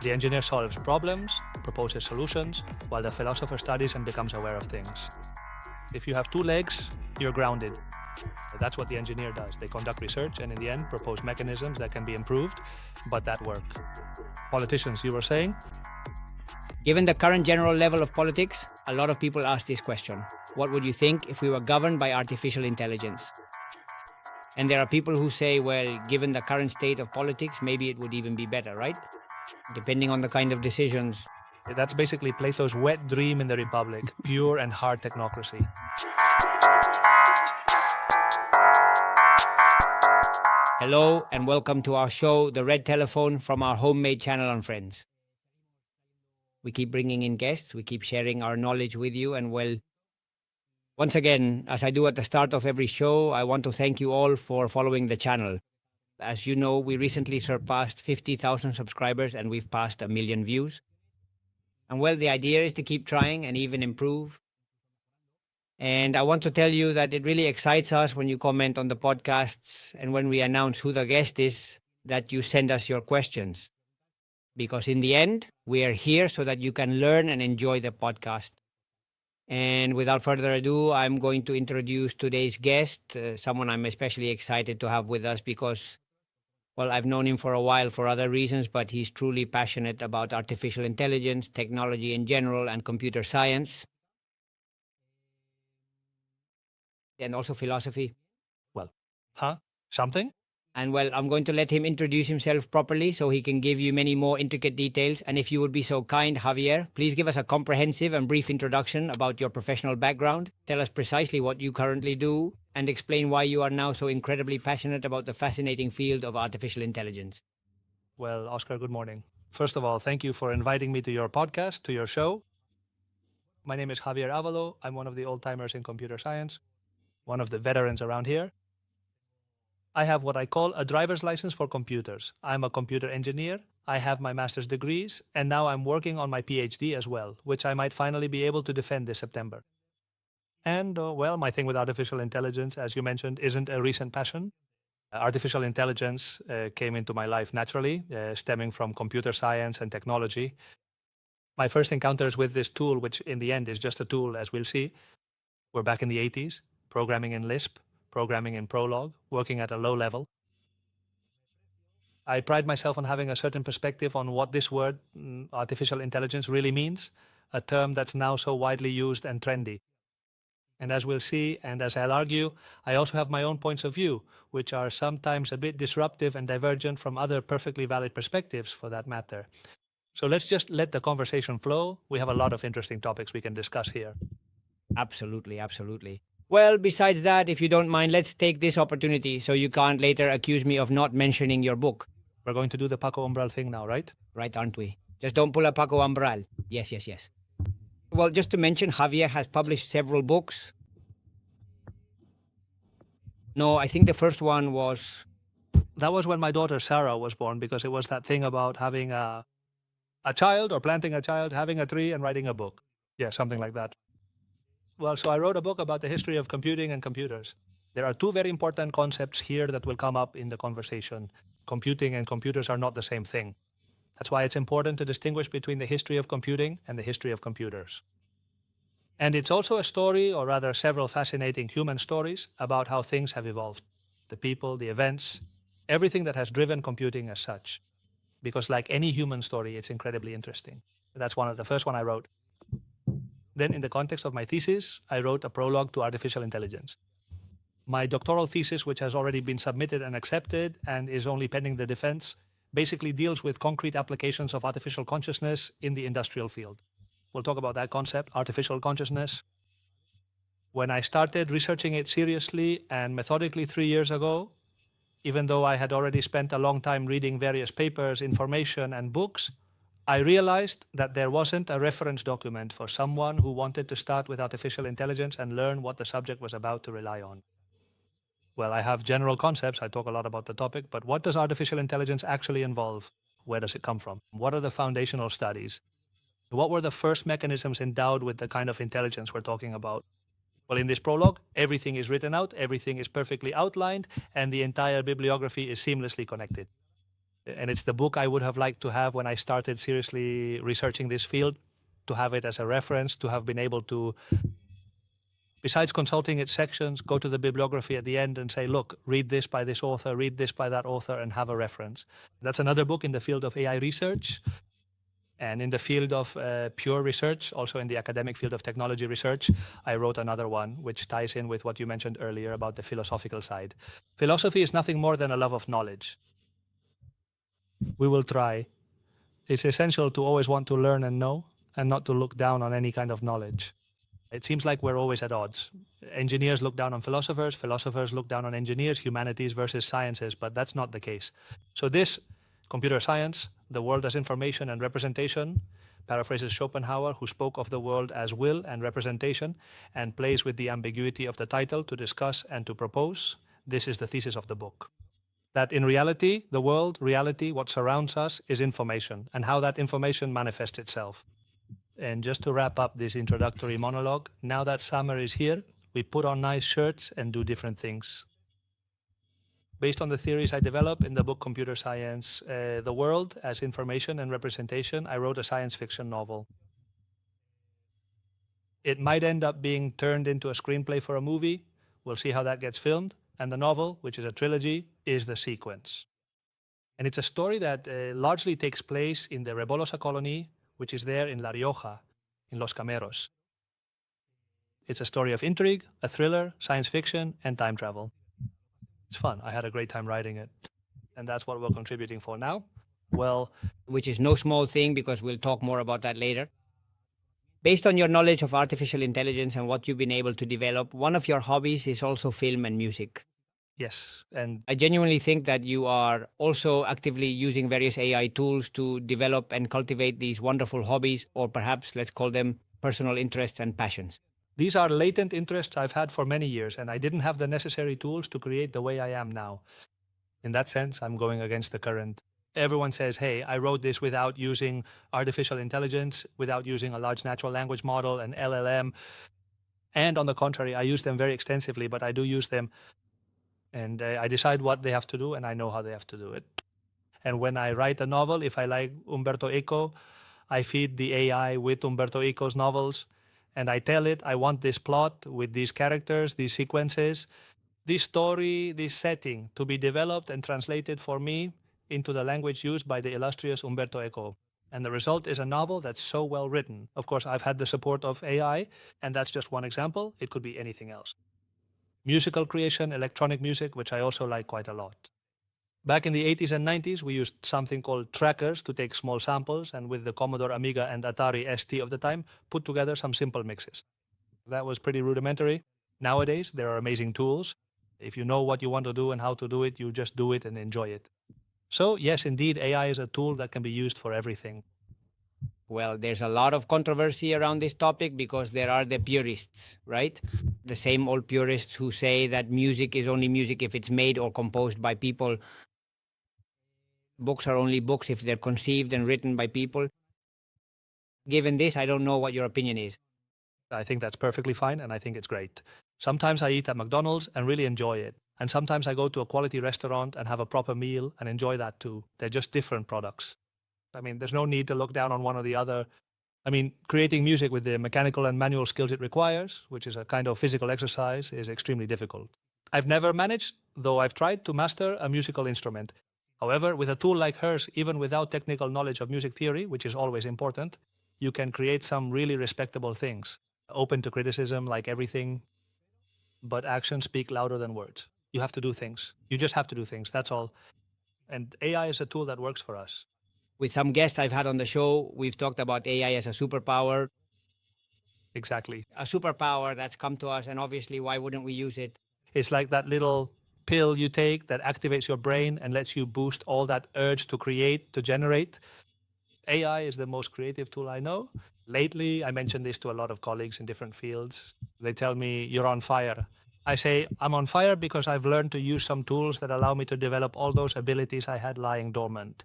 The engineer solves problems, proposes solutions, while the philosopher studies and becomes aware of things. If you have two legs, you're grounded. That's what the engineer does. They conduct research and in the end propose mechanisms that can be improved, but that work. Politicians, you were saying? Given the current general level of politics, a lot of people ask this question. What would you think if we were governed by artificial intelligence? And there are people who say, well, given the current state of politics, maybe it would even be better, right? Depending on the kind of decisions. That's basically Plato's wet dream in the Republic, pure and hard technocracy. Hello and welcome to our show, The Red Telephone, from our homemade channel on Friends. We keep bringing in guests, we keep sharing our knowledge with you, and well, once again, as I do at the start of every show, I want to thank you all for following the channel. As you know, we recently surpassed 50,000 subscribers and we've passed 1 million views. And well, the idea is to keep trying and even improve. And I want to tell you that it really excites us when you comment on the podcasts and when we announce who the guest is, that you send us your questions. Because in the end, we are here so that you can learn and enjoy the podcast. And without further ado, I'm going to introduce today's guest, someone I'm especially excited to have with us because, well, I've known him for a while for other reasons, but he's truly passionate about artificial intelligence, technology in general, and computer science. And also philosophy. Well, something? And well, I'm going to let him introduce himself properly so he can give you many more intricate details. And if you would be so kind, Javier, please give us a comprehensive and brief introduction about your professional background. Tell us precisely what you currently do and explain why you are now so incredibly passionate about the fascinating field of artificial intelligence. Well, Óscar, good morning. First of all, thank you for inviting me to your podcast, to your show. My name is Javier Arévalo. I'm one of the old-timers in computer science, one of the veterans around here. I have what I call a driver's license for computers. I'm a computer engineer, I have my master's degrees, and now I'm working on my PhD as well, which I might finally be able to defend this September. And, well, my thing with artificial intelligence, as you mentioned, isn't a recent passion. Artificial intelligence came into my life naturally, stemming from computer science and technology. My first encounters with this tool, which in the end is just a tool, as we'll see, were back in the 80s, programming in Lisp, programming in Prolog, working at a low level. I pride myself on having a certain perspective on what this word, artificial intelligence, really means, a term that's now so widely used and trendy. And as we'll see, and as I'll argue, I also have my own points of view, which are sometimes a bit disruptive and divergent from other perfectly valid perspectives, for that matter. So let's just let the conversation flow. We have a lot of interesting topics we can discuss here. Absolutely, absolutely. Well, besides that, if you don't mind, let's take this opportunity so you can't later accuse me of not mentioning your book. We're going to do the Paco Umbral thing now, right? Right, aren't we? Just don't pull a Paco Umbral. Yes. Well, just to mention, Javier has published several books. No, I think the first one was... That was when my daughter Sarah was born, because it was that thing about having a child or planting a child, having a tree and writing a book. Yeah, something like that. Well, so I wrote a book about the history of computing and computers. There are two very important concepts here that will come up in the conversation. Computing and computers are not the same thing. That's why it's important to distinguish between the history of computing and the history of computers. And it's also a story, or rather several fascinating human stories, about how things have evolved. The people, the events, everything that has driven computing as such. Because like any human story, it's incredibly interesting. That's the first one I wrote. Then in the context of my thesis, I wrote a prologue to artificial intelligence. My doctoral thesis, which has already been submitted and accepted and is only pending the defense, basically deals with concrete applications of artificial consciousness in the industrial field. We'll talk about that concept, artificial consciousness. When I started researching it seriously and methodically 3 years ago, even though I had already spent a long time reading various papers, information, and books, I realized that there wasn't a reference document for someone who wanted to start with artificial intelligence and learn what the subject was about to rely on. Well, I have general concepts, I talk a lot about the topic, but what does artificial intelligence actually involve? Where does it come from? What are the foundational studies? What were the first mechanisms endowed with the kind of intelligence we're talking about? Well, in this prologue, everything is written out, everything is perfectly outlined, and the entire bibliography is seamlessly connected. And it's the book I would have liked to have when I started seriously researching this field, to have it as a reference, to have been able to, besides consulting its sections, go to the bibliography at the end and say, look, read this by this author, read this by that author, and have a reference. That's another book in the field of AI research. And in the field of pure research, also in the academic field of technology research, I wrote another one, which ties in with what you mentioned earlier about the philosophical side. Philosophy is nothing more than a love of knowledge. We will try. It's essential to always want to learn and know, and not to look down on any kind of knowledge. It seems like we're always at odds. Engineers look down on philosophers, philosophers look down on engineers, humanities versus sciences, but that's not the case. So this, computer science, the world as information and representation, paraphrases Schopenhauer, who spoke of the world as will and representation, and plays with the ambiguity of the title to discuss and to propose. This is the thesis of the book. That in reality, the world, reality, what surrounds us is information, and how that information manifests itself. And just to wrap up this introductory monologue, now that summer is here, we put on nice shirts and do different things. Based on the theories I develop in the book Computer Science, The World as Information and Representation, I wrote a science fiction novel. It might end up being turned into a screenplay for a movie. We'll see how that gets filmed. And the novel, which is a trilogy, is the sequence. And it's a story that largely takes place in the Rebolosa colony, which is there in La Rioja, in Los Cameros. It's a story of intrigue, a thriller, science fiction, and time travel. It's fun. I had a great time writing it. And that's what we're contributing for now. Well, which is no small thing, because we'll talk more about that later. Based on your knowledge of artificial intelligence and what you've been able to develop, one of your hobbies is also film and music. yes. And I genuinely think that you are also actively using various AI tools to develop and cultivate these wonderful hobbies, or perhaps let's call them personal interests and passions. these are latent interests I've had for many years, and I didn't have the necessary tools to create the way I am now. In that sense, I'm going against the current. Everyone says, hey, I wrote this without using artificial intelligence, without using a large natural language model, an LLM. And on the contrary, I use them very extensively, but I do use them. And I decide what they have to do, and I know how they have to do it. And when I write a novel, if I like Umberto Eco, I feed the AI with Umberto Eco's novels, and I tell it, I want this plot with these characters, these sequences, this story, this setting to be developed and translated for me into the language used by the illustrious Umberto Eco. And the result is a novel that's so well written. Of course, I've had the support of AI, and that's just one example. It could be anything else. Musical creation, electronic music, which I also like quite a lot. Back in the 80s and 90s, we used something called trackers to take small samples, and with the Commodore Amiga and Atari ST of the time, put together some simple mixes. That was pretty rudimentary. Nowadays, there are amazing tools. If you know what you want to do and how to do it, you just do it and enjoy it. So yes, indeed, AI is a tool that can be used for everything. Well, there's a lot of controversy around this topic because there are the purists, right? The same old purists who say that music is only music if it's made or composed by people. Books are only books if they're conceived and written by people. Given this, I don't know what your opinion is. I think that's perfectly fine, and I think it's great. Sometimes I eat at McDonald's and really enjoy it. And sometimes I go to a quality restaurant and have a proper meal and enjoy that too. They're just different products. I mean, there's no need to look down on one or the other. I mean, creating music with the mechanical and manual skills it requires, which is a kind of physical exercise, is extremely difficult. I've never managed, though I've tried to master a musical instrument. However, with a tool like hers, even without technical knowledge of music theory, which is always important, you can create some really respectable things. Open to criticism like everything, but actions speak louder than words. You have to do things. You just have to do things, that's all. And AI is a tool that works for us. With some guests I've had on the show, we've talked about AI as a superpower. Exactly. A superpower that's come to us, and obviously, why wouldn't we use it? It's like that little pill you take that activates your brain and lets you boost all that urge to create, to generate. AI is the most creative tool I know. Lately, I mentioned this to a lot of colleagues in different fields. They tell me, you're on fire. I say, I'm on fire because I've learned to use some tools that allow me to develop all those abilities I had lying dormant.